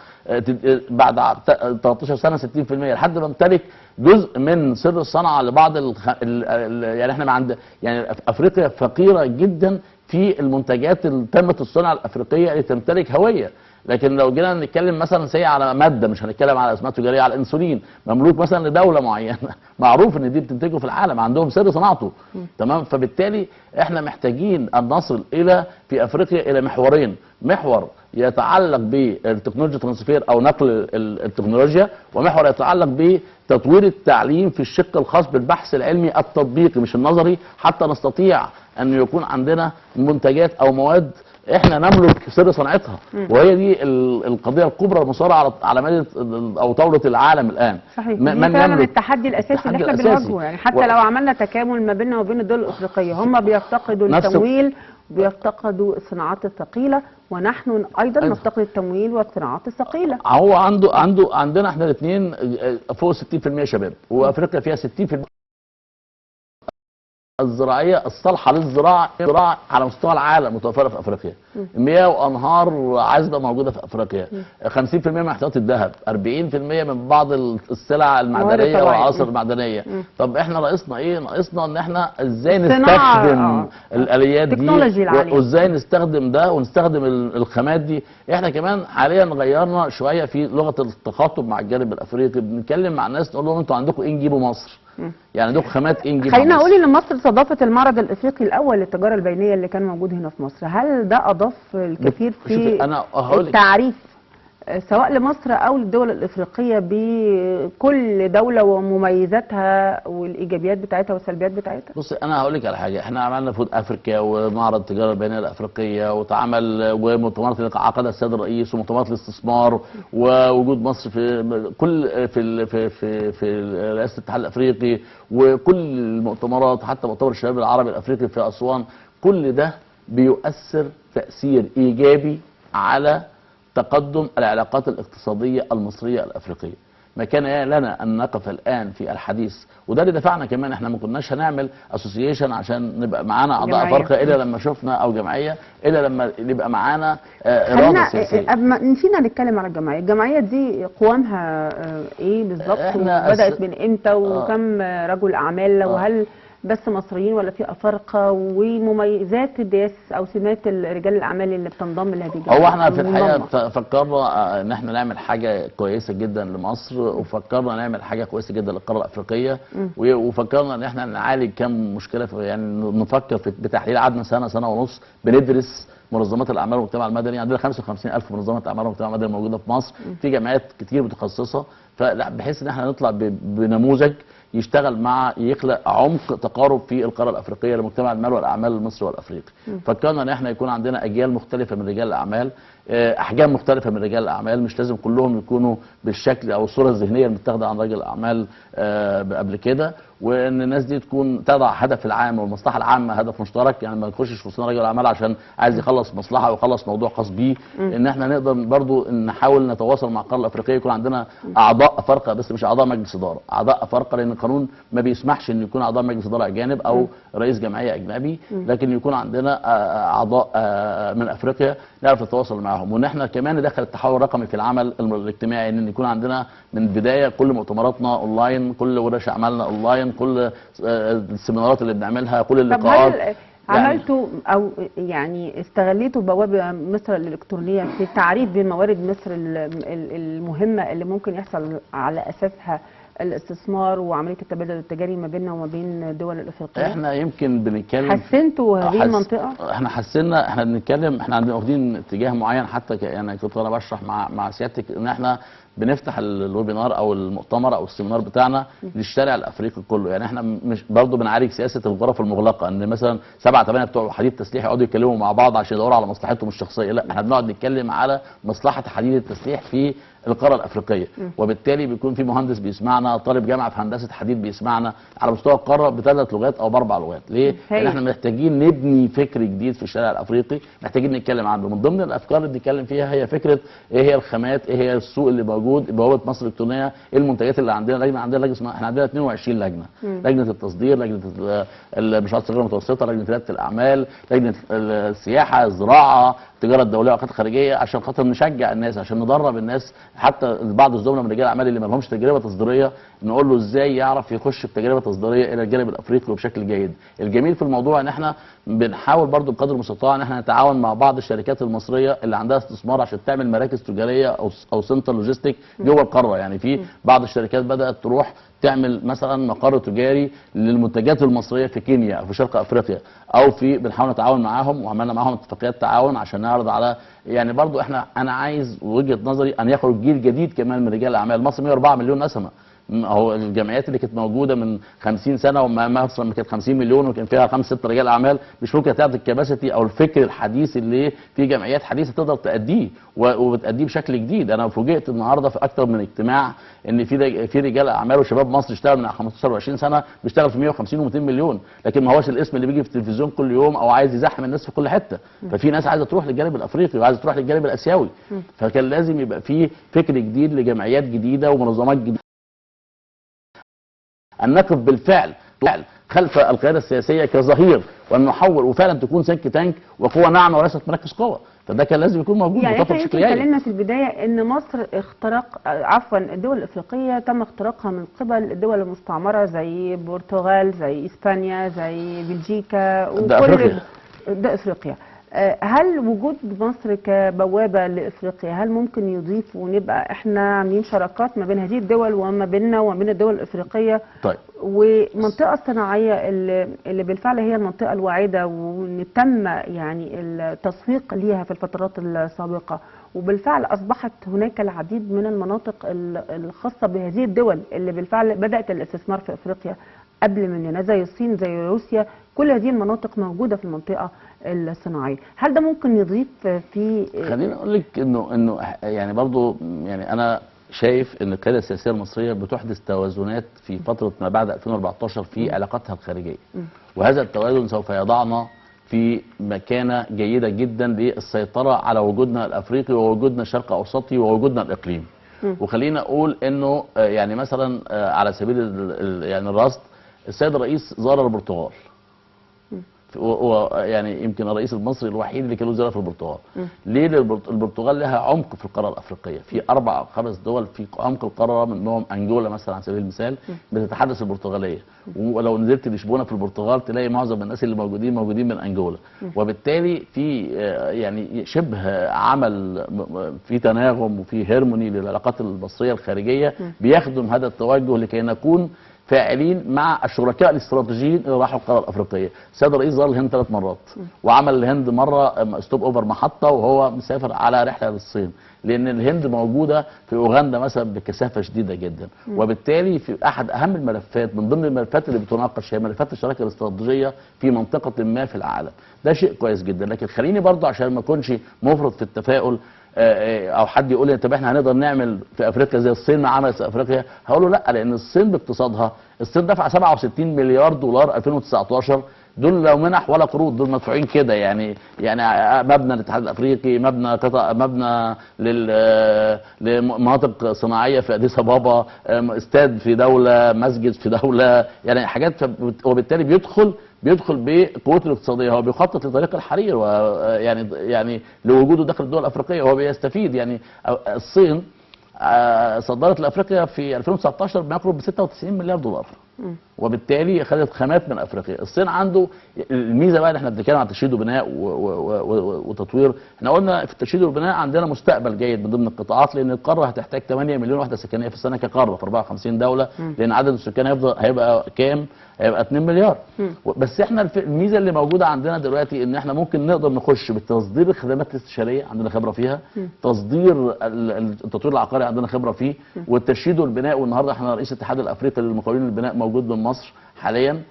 بعد 13 سنه 60%، لحد ما امتلك جزء من سر الصنعه لبعض يعني احنا يعني افريقيا فقيره جدا في المنتجات اللي تمت الصناعه الافريقيه اللي تمتلك هويه. لكن لو جينا نتكلم مثلا على ماده، مش هنتكلم على اسماء تجاريه، على الانسولين مملوك مثلا لدوله معينه معروف ان دي بتنتجه في العالم، عندهم سر صناعته. تمام. فبالتالي احنا محتاجين ان نصل في افريقيا الى محورين: محور يتعلق بالتكنولوجيا ترانسفير او نقل التكنولوجيا، ومحور يتعلق بتطوير التعليم في الشق الخاص بالبحث العلمي التطبيقي مش النظري، حتى نستطيع ان يكون عندنا منتجات او مواد احنا نملك سر صناعتها. وهي دي القضيه الكبرى المصارعه على مدى او طاوله العالم الان. صحيح. من فعلا التحدي الاساسي اللي احنا بنواجهه، يعني حتى لو عملنا تكامل ما بيننا وبين الدول الافريقيه، هم بيفتقدوا التمويل، بيفتقدوا الصناعات الثقيله، ونحن ايضا نفتقد التمويل والصناعات الثقيله. هو عندنا احنا الاثنين فوق 60% شباب، وافريقيا فيها 60% الزراعيه الصالحه للزراعه على مستوى العالم متوفره في افريقيا. مياه وانهار عذبه موجوده في افريقيا. 50% من احتياطي الذهب، 40% من بعض السلع المعدنيه والعناصر المعدنيه. طب احنا ناقصنا ايه؟ ناقصنا ان احنا ازاي نستخدم الاليات دي، وازاي نستخدم ده ونستخدم الخامات دي. احنا كمان حاليا غيرنا شويه في لغه التخاطب مع الجانب الافريقي، بنتكلم مع الناس نقول لهم انتوا عندكم ايه نجيبوا مصر؟ يعني عندكم خامات ايه نجيبها؟ خلينا اقول ان مصر استضافت المعرض الافريقي الاول للتجاره البينيه اللي كان موجود هنا في مصر، هل ده اضاف الكثير في التعريف سواء لمصر او للدول الافريقيه بكل دوله ومميزاتها والايجابيات بتاعتها والسلبيات بتاعتها؟ بص انا هقول لك على حاجه، احنا عملنا فود افريكا ومعرض التجاره البينيه الافريقيه، وتعامل ومؤتمرات اللي عقدها السيد الرئيس ومؤتمرات الاستثمار، ووجود مصر في كل في رئاسه الاتحاد الافريقي، وكل المؤتمرات، حتى مؤتمر الشباب العربي الافريقي في اسوان. كل ده بيؤثر تاثير ايجابي على تقدم العلاقات الاقتصادية المصرية الأفريقية. ما كان لنا أن نقف الآن في الحديث، وده اللي دفعنا كمان، احنا ما كناش هنعمل اسوسيشن عشان نبقى معانا أعضاء أفارقة إلا لما شفنا، أو جمعية إلا لما يبقى معانا إرادة سياسية. نسينا نتكلم على الجمعية. الجمعية دي قوامها إيه بالظبط؟ وبدأت من إمتى؟ وكم رجل أعمال؟ وهل بس مصريين ولا في افارقه؟ ومميزات الدياس او سمات رجال الاعمال اللي بتنضم لهذه الجمعيه؟ هو احنا في الحقيقه فكرنا ان احنا نعمل حاجه كويسه جدا لمصر، وفكرنا نعمل حاجه كويسه جدا للقاره الافريقيه، وفكرنا ان احنا نعالج كم مشكله، يعني نفكر بتحليل. قعدنا سنه ونص بندرس منظمات الاعمال والمجتمع المدني. عندنا 55,000 منظمه اعمال والمجتمع المدني موجوده في مصر، في جمعيات كتير متخصصه، بحيث ان احنا نطلع بنموذج يشتغل مع يخلق عمق تقارب في القاره الافريقيه لمجتمع المال والاعمال المصري والافريقي. فكرنا ان احنا يكون عندنا اجيال مختلفه من رجال الاعمال، احجام مختلفه من رجال الاعمال، مش لازم كلهم يكونوا بالشكل او الصوره الذهنيه المتاخده عن رجل الاعمال قبل كده، وان الناس دي تكون تضع هدف العام والمصلحه العامه هدف مشترك. يعني ما نخشش في وسط رجل اعمال عشان عايز يخلص مصلحه ويخلص موضوع خاص بيه. ان احنا نقدر برضو نحاول نتواصل مع القاره الافريقيه، يكون عندنا اعضاء افارقه بس مش اعضاء مجلس اداره، اعضاء افارقه، لان القانون ما بيسمحش ان يكون اعضاء مجلس اداره اجانب او رئيس جمعيه اجنبي، لكن يكون عندنا اعضاء من افريقيا نعرف نتواصل معاهم. وان احنا كمان ندخل التحول الرقمي في العمل الاجتماعي، ان يكون عندنا من البدايه كل مؤتمراتنا اونلاين، كل ورش اعمالنا اونلاين، كل السيمينارات اللي بنعملها، كل اللقاءات. طب هل عملتوا او يعني استغليتوا بوابه مصر الالكترونيه في التعريف بموارد مصر المهمه اللي ممكن يحصل على اساسها الاستثمار وعمليه التبادل التجاري ما بيننا وما بين الدول الافريقيه؟ احنا يمكن بنتكلم، حسنتوا هذه المنطقه؟ احنا حسنا، احنا بنتكلم، احنا عندنا واخدين اتجاه معين، حتى يعني كنت انا بشرح مع سيادتك ان احنا بنفتح الويبينار او المؤتمر او السيمينار بتاعنا للشارع الافريقي كله. يعني احنا مش برضه بنعالج سياسه الغرف المغلقه، ان مثلا 7 8 بتوع حديد تسليح يقعدوا يتكلموا مع بعض عشان يدوروا على مصلحتهم الشخصيه، لا احنا بنقعد نتكلم على مصلحه حديد التسليح في القاره الافريقيه. وبالتالي بيكون في مهندس بيسمعنا، طالب جامعه في هندسه حديد بيسمعنا على مستوى القاره ب3 لغات او ب4 لغات. ليه؟ لان احنا محتاجين نبني فكر جديد في الشارع الافريقي، محتاجين نتكلم عنه. من ضمن الافكار اللي بنتكلم فيها هي فكره ايه هي الخامات، ايه هي السوق اللي موجود، بوابه مصر الالكترونيه، ايه المنتجات اللي عندنا. لجنه اسمها، احنا عندنا 22 لجنه، لجنه التصدير، لجنه المشروعات الصغيره والمتوسطه، لجنه رياده الاعمال، لجنه السياحه، الزراعه، التجاره الدوليه والعلاقات الخارجيه، عشان خاطر نشجع الناس، عشان ندرب الناس. حتى بعض الزملاء من رجال الاعمال اللي ما لهمش تجربه تصديريه نقول له ازاي يعرف يخش بتجربه تصديريه الى الجانب الافريقي وبشكل جيد. الجميل في الموضوع ان احنا بنحاول برضو بقدر المستطاع ان احنا نتعاون مع بعض الشركات المصريه اللي عندها استثمار عشان تعمل مراكز تجاريه او سنتر لوجيستيك جوه القاره. يعني في بعض الشركات بدات تروح تعمل مثلا مقر تجاري للمنتجات المصريه في كينيا او في شرق افريقيا، او بنحاول نتعاون معاهم وعملنا معاهم اتفاقيات تعاون عشان نعرض على، يعني برضو انا عايز وجهه نظري ان يخرج جيل جديد كمان من رجال الاعمال. مصر 104 مليون نسمه، هو الجمعيات اللي كانت موجوده من 50 سنه وما مصر كانت 50 مليون وكان فيها 5 6 رجال اعمال، مش ممكن تعطي الكباسيتي او الفكر الحديث اللي في جمعيات حديثه تقدر تاديه وبتاديه بشكل جديد. انا فوجئت النهارده في اكثر من اجتماع ان في رجال اعمال وشباب مصر اشتغل من 15 و20 سنه بيشتغل في 150 و200 مليون، لكن ما هوش الاسم اللي بيجي في التلفزيون كل يوم او عايز يزاحم الناس في كل حته. ففي ناس عايزه تروح للجانب الافريقي وعايزه تروح للجانب الاسيوي، فكان لازم يبقى في فكر جديد لجمعيات جديده ومنظمات جديده أن نقف بالفعل خلف القيادة السياسية كظهير، وأن نحول وفعلا تكون سنك تانك وقوة ناعمة وليست مركز قوة. فده كان لازم يكون موجود. يعني احنا يمكن اتكلمنا في البداية أن مصر الدول الأفريقية تم اختراقها من قبل الدول المستعمرة زي البرتغال، زي إسبانيا، زي بلجيكا، وكل ده أفريقيا. هل وجود مصر كبوابة لإفريقيا هل ممكن يضيف ونبقى احنا عاملين شراكات ما بين هذه الدول وما بيننا وما بين الدول الإفريقية؟ طيب. والمنطقة الصناعية اللي بالفعل هي المنطقة الواعدة وتم يعني التسويق ليها في الفترات السابقة، وبالفعل أصبحت هناك العديد من المناطق الخاصة بهذه الدول اللي بالفعل بدأت الاستثمار في إفريقيا قبل مننا، زي الصين، زي روسيا، كل هذه المناطق موجودة في المنطقة الصناعية. هل ده ممكن يضيف في؟ خليني اقول لك انه يعني برضو يعني انا شايف ان القياده السياسيه المصريه بتحدث توازنات في فتره ما بعد 2014 في علاقاتها الخارجيه، وهذا التوازن سوف يضعنا في مكانه جيده جدا للسيطره على وجودنا الافريقي ووجودنا الشرق اوسطي ووجودنا الاقليمي. وخلينا اقول انه يعني مثلا على سبيل يعني الرصد، السيد الرئيس زار البرتغال، يعني يمكن الرئيس المصري الوحيد اللي كان له زياره في البرتغال. ليه؟ البرتغال لها عمق في القاره الافريقيه، في 4 أو 5 دول في عمق القاره، منهم انجولا مثلا على سبيل المثال بتتحدث البرتغاليه، ولو نزلت لشبونه في البرتغال تلاقي معظم الناس اللي موجودين من انجولا. وبالتالي في يعني شبه عمل في تناغم وفي هيرموني للعلاقات المصريه الخارجيه بيخدم هذا التوجه لكي نكون فاعلين مع الشركاء الاستراتيجيين اللي راحوا القاره الافريقيه. السيد الرئيس زار الهند 3 مرات، وعمل الهند مره ستوب اوفر محطه وهو مسافر على رحله للصين، لان الهند موجوده في اوغندا مثلا بكثافه شديده جدا. وبالتالي في احد اهم الملفات من ضمن الملفات اللي بتناقش هي ملفات الشراكه الاستراتيجيه في منطقه ما في العالم. ده شيء كويس جدا، لكن خليني برضه عشان ما اكونش مفرط في التفاؤل او حد يقول لي طب احنا هنقدر نعمل في افريقيا زي الصين ما عملت في افريقيا، هقول له لا، لان الصين باقتصادها، الصين دفع 67 مليار دولار 2019، دول لو منح ولا قروض، دول مدفوعين كده. يعني مبنى الاتحاد الافريقي، مبنى لمناطق صناعيه في اديس ابابا، استاد في دوله، مسجد في دوله، يعني حاجات. وبالتالي بيدخل بقوته الاقتصاديه، هو بيخطط لطريق الحرير يعني لوجوده داخل الدول الافريقيه، وهو بيستفيد. يعني الصين صدرت لافريقيا في 2019 ما يقرب ب 96 مليار دولار، وبالتالي خدت خامات من افريقيا. الصين عنده الميزه بقى ان احنا بنتكلم عن تشييد وبناء وتطوير. احنا قلنا في التشييد والبناء عندنا مستقبل جيد من ضمن القطاعات، لان القاره هتحتاج 8 مليون وحده سكنيه في السنه كقاره في 54 دوله، لان عدد السكان هيبقى كام؟ هيبقى 2 مليار. بس احنا الميزه اللي موجوده عندنا دلوقتي ان احنا ممكن نقدر نخش بالتصدير الخدمات الاستشاريه، عندنا خبره فيها، تصدير التطوير العقاري عندنا خبره فيه، والتشييد والبناء. والنهارده احنا رئيس الاتحاد الافريقي للمقاولين البناء موجود من مصر حاليا،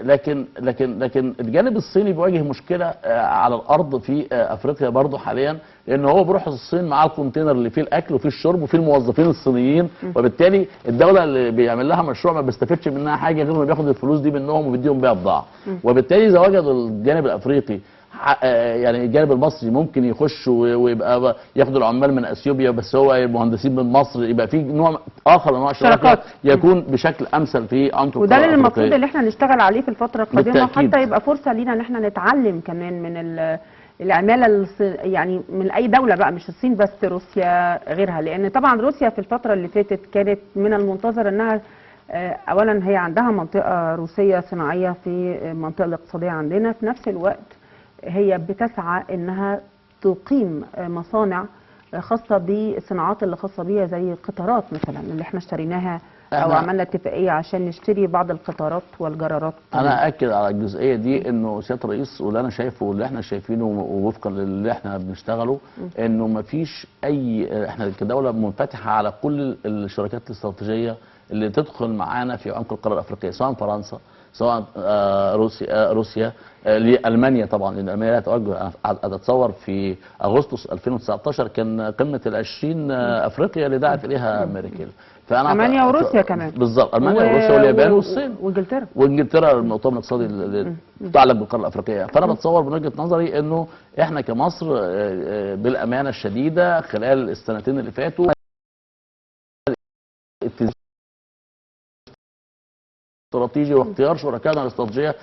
لكن الجانب الصيني بيواجه مشكله على الارض في افريقيا برضه حاليا، لان هو بيروح الصين معاه الكونتينر اللي فيه الاكل وفيه الشرب وفيه الموظفين الصينيين، وبالتالي الدوله اللي بيعمل لها مشروع ما بيستفادش منها حاجه غير انه بياخد الفلوس دي منهم وبيديهم بيها بضاعه. وبالتالي اذا وجدوا الجانب الافريقي يعني الجانب المصري ممكن يخش ويبقى ياخدوا العمال من اثيوبيا، بس هو المهندسين من مصر، يبقى في نوع اخر من انواع الشراكات يكون بشكل امثل في عمق وده اللي المفروض ان احنا نشتغل عليه في الفتره القادمه، بالتأكيد. وحتى يبقى فرصه لينا ان احنا نتعلم كمان من العماله يعني من اي دوله بقى، مش الصين بس، روسيا غيرها. لان طبعا روسيا في الفتره اللي فاتت كانت من المنتظر انها اولا هي عندها منطقه روسيه صناعيه في المنطقه الاقتصاديه عندنا، في نفس الوقت هي بتسعى انها تقيم مصانع خاصه بالصناعات اللي خاصه بيها، زي القطارات مثلا اللي احنا اشتريناها او عملنا اتفاقيه عشان نشتري بعض القطارات والجرارات. انا اكد على الجزئيه دي، انه سياده الرئيس واللي انا شايفه واللي احنا شايفينه ووفقا للي احنا بنشتغله، انه ما فيش احنا كدوله منفتحه على كل الشركات الاستراتيجيه اللي تدخل معانا في عمق القاره الافريقيه، سواء فرنسا، سواء روسيا، لألمانيا طبعا، لأن ألمانيا لها توجه. أتصور في أغسطس 2019 كان قمة ال20 أفريقيا اللي دعت إليها ميركل. ألمانيا وروسيا كمان بالظبط، ألمانيا وروسيا واليابان والصين وإنجلترا المؤتمر الاقتصادي اللي متعلق بالقارة الأفريقية. فأنا بتصور من وجهة نظري إنه إحنا كمصر بالأمانة الشديدة خلال السنتين اللي فاتوا استراتيجي واختيار شركائنا الاستراتيجيه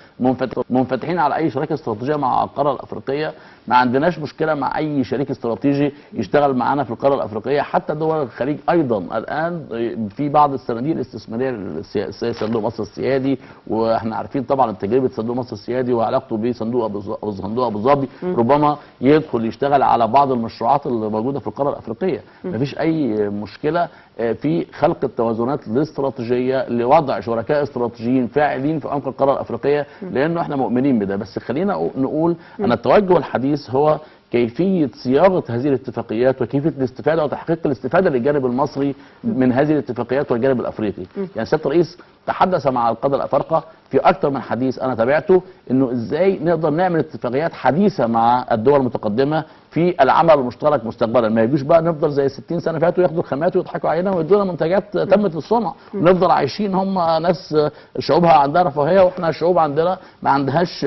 منفتحين على اي شراكه استراتيجيه مع القاره الافريقيه. ما عندناش مشكله مع اي شريك استراتيجي يشتغل معانا في القاره الافريقيه. حتى دول الخليج ايضا الان في بعض الصناديق الاستثماريه السياسيه، صندوق مصر السيادي، واحنا عارفين طبعا تجربه صندوق مصر السيادي وعلاقته بصندوق ابو ظبي، ربما يدخل يشتغل على بعض المشروعات اللي موجوده في القاره الافريقيه. مفيش اي مشكله في خلق التوازنات الاستراتيجيه لوضع شركاء استراتيجيين فاعلين في عمق القاره الافريقيه، لانه احنا مؤمنين بده. بس خلينا نقول ان التوجه الحديث هو كيفيه صياغه هذه الاتفاقيات وكيفيه الاستفاده وتحقيق الاستفاده للجانب المصري من هذه الاتفاقيات والجانب الافريقي. يعني سياده الرئيس تحدث مع القاده الافارقه في اكثر من حديث انا تابعته، انه ازاي نقدر نعمل اتفاقيات حديثه مع الدول المتقدمه في العمل المشترك مستقبلا. ما يجوش بقى نفضل زي 60 سنه فاتوا ياخدوا الخامات ويضحكوا علينا ويدونا منتجات تمت الصنع، ونفضل عايشين هم ناس شعوبها عندها رفاهيه واحنا الشعوب عندنا ما عندهاش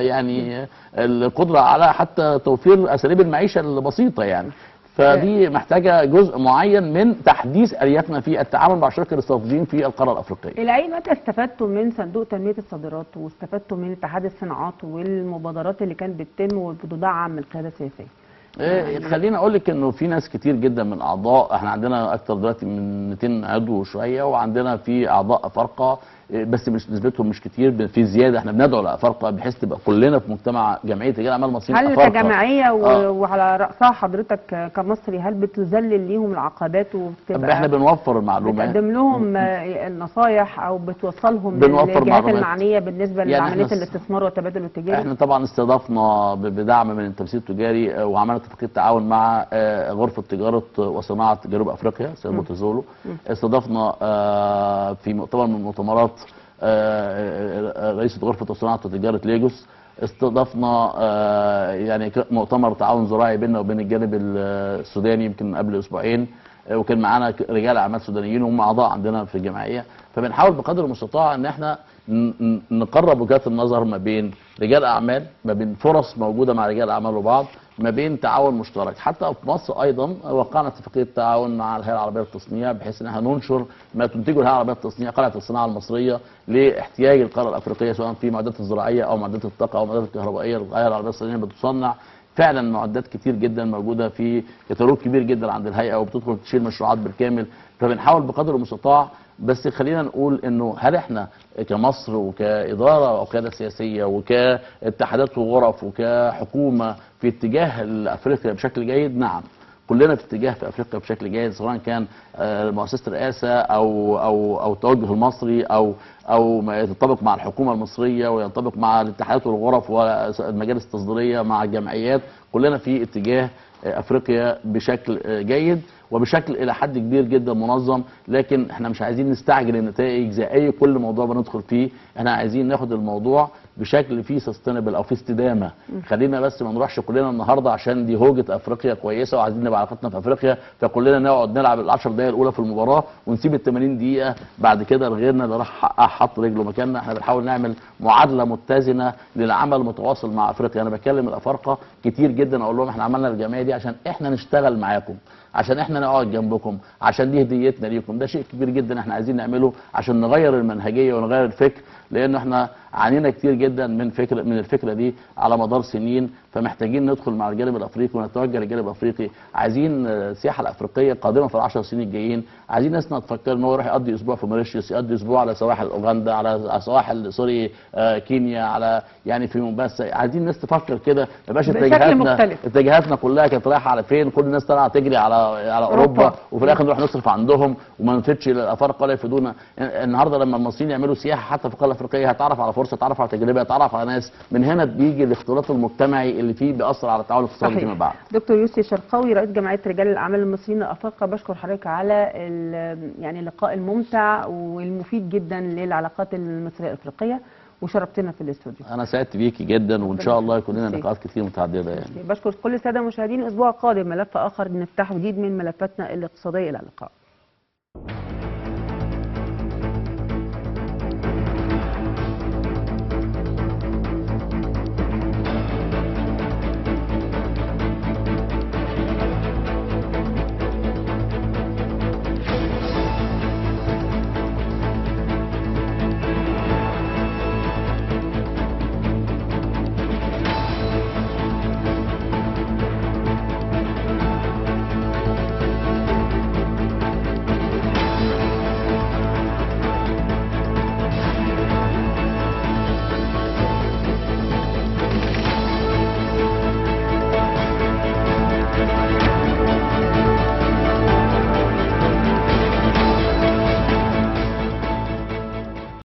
يعني القدره على حتى توفير اساليب المعيشه البسيطه يعني. فدي محتاجه جزء معين من تحديث الياتنا في التعامل مع الشركاء الاستراتيجيين في القاره الافريقيه. الى اي مدى استفدتوا من صندوق تنميه الصادرات واستفدتوا من اتحاد الصناعات والمبادرات اللي كانت بتتم وبتدعم القياده السياسيه؟ خليني اقول لك انه في ناس كتير جدا من اعضاء، احنا عندنا اكتر دلوقتي من 200 عضو وشويه، وعندنا في اعضاء افارقه بس مش نسبتهم مش كتير، في زياده. احنا بندعو لافارقه بحيث تبقى كلنا في مجتمع جمعيه رجال اعمال مصريين افارقه. هل كجمعيه وعلى راسها حضرتك كمصري، هل بتذلل ليهم العقبات وبتبقى احنا بنوفر المعلومات، بتقدم لهم النصايح او بتوصلهم للجهات المعنيه بالنسبه لعمليه الاستثمار والتبادل التجاري؟ احنا طبعا استضفنا بدعم من التمثيل التجاري وعملنا اتفاقيه تعاون مع غرفه تجاره وصناعه جنوب افريقيا سيد موتزولو. استضفنا في مؤتمر من المؤتمرات رئيسة غرفة صناعة وتجارة ليجوس. استضفنا يعني مؤتمر تعاون زراعي بيننا وبين الجانب السوداني يمكن قبل اسبوعين، وكان معانا رجال اعمال سودانيين وهم اعضاء عندنا في الجمعيه. فبنحاول بقدر المستطاع ان احنا نقرب وجهات النظر ما بين رجال اعمال، ما بين فرص موجوده مع رجال اعمال وبعض، ما بين تعاون مشترك. حتى في مصر ايضا وقعنا اتفاقيه تعاون مع الهيئه العربيه للتصنيع بحيث ان احنا ننشر ما تنتجه الهيئه العربيه للتصنيع، قلعه الصناعه المصريه، لاحتياج القاره الافريقيه سواء في معدات الزراعيه او معدات الطاقه او معدات الكهربائيه. الهيئه العربيه للتصنيع بتصنع فعلا معدات كتير جدا موجوده في كتالوج كبير جدا عند الهيئه وبتدخل تشيل مشروعات بالكامل. فبنحاول بقدر المستطاع. بس خلينا نقول انه هل احنا كمصر وكاداره او قياده سياسيه وكاتحادات وغرف وكحكومه في اتجاه افريقيا بشكل جيد؟ نعم، كلنا في اتجاه في افريقيا بشكل جيد، سواء كان مؤسسه الرئاسه او التوجه المصري او ما يتطابق مع الحكومه المصريه وينطبق مع الاتحادات والغرف والمجالس التصديريه مع الجمعيات. كلنا في اتجاه افريقيا بشكل جيد وبشكل الى حد كبير جدا منظم. لكن احنا مش عايزين نستعجل النتائج زي اي كل موضوع بندخل فيه، احنا عايزين ناخد الموضوع بشكل فيه سستينبل او فيه استدامه. خلينا بس ما نروحش كلنا النهارده عشان دي هوجه افريقيا كويسه وعايزين نبقى علاقتنا في افريقيا فكلنا نقعد نلعب ال10 دقائق الاولى في المباراه ونسيب ال 80 دقيقه بعد كده لغيرنا اللي راح حط رجله مكاننا. احنا بنحاول نعمل معادله متزنه للعمل متواصل مع افريقيا. انا بكلم الافارقه كتير جدا اقول لهم احنا عملنا الجمعيه دي عشان احنا نشتغل معاكم، عشان احنا نقعد جنبكم، عشان دي هديتنا ليكم. ده شيء كبير جدا احنا عايزين نعمله عشان نغير المنهجيه ونغير الفكر، لان احنا عانينا كتير جدا من الفكره دي على مدار سنين. فمحتاجين ندخل مع الجانب الافريقي ونتوجه للجانب الافريقي. عايزين السياحه الافريقيه قادمه في ال10 سنين الجايين. عايزين ناسنا تفكر ان هو يروح يقضي اسبوع في موريشيوس، يقضي اسبوع على سواحل اوغندا، على سواحل سوري كينيا، على يعني في مومباسا. عايزين الناس تفكر كده، ما يبقاش اتجاهاتنا كلها كانت رايحه على فين، كل الناس طالعه تجري على اوروبا وفي الاخر نروح نصرف عندهم وما نفيدش الافارقه ولا يفيدونا. النهارده لما المصريين يعملوا سياحه حتى في القاره الافريقيه هتعرف على فرصه، تعرف على تجربه، تعرف على ناس. من هنا بيجي الاختلاط المجتمعي اللي فيه بيأثر على التعاون الاقتصادي فيما بعد. دكتور يوسف شرقاوي رئيس جمعيه رجال الاعمال المصريين الافارقه، بشكر حضرتك على يعني اللقاء الممتع والمفيد جدا للعلاقات المصريه الافريقيه وشرفتنا في الاستوديو. انا سعدت بيكي جدا وان شاء الله يكون لنا لقاءات كتير متعدده يعني. بشكر كل الساده المشاهدين. اسبوع قادم ملف اخر نفتحه جديد من ملفاتنا الاقتصاديه. الى اللقاء.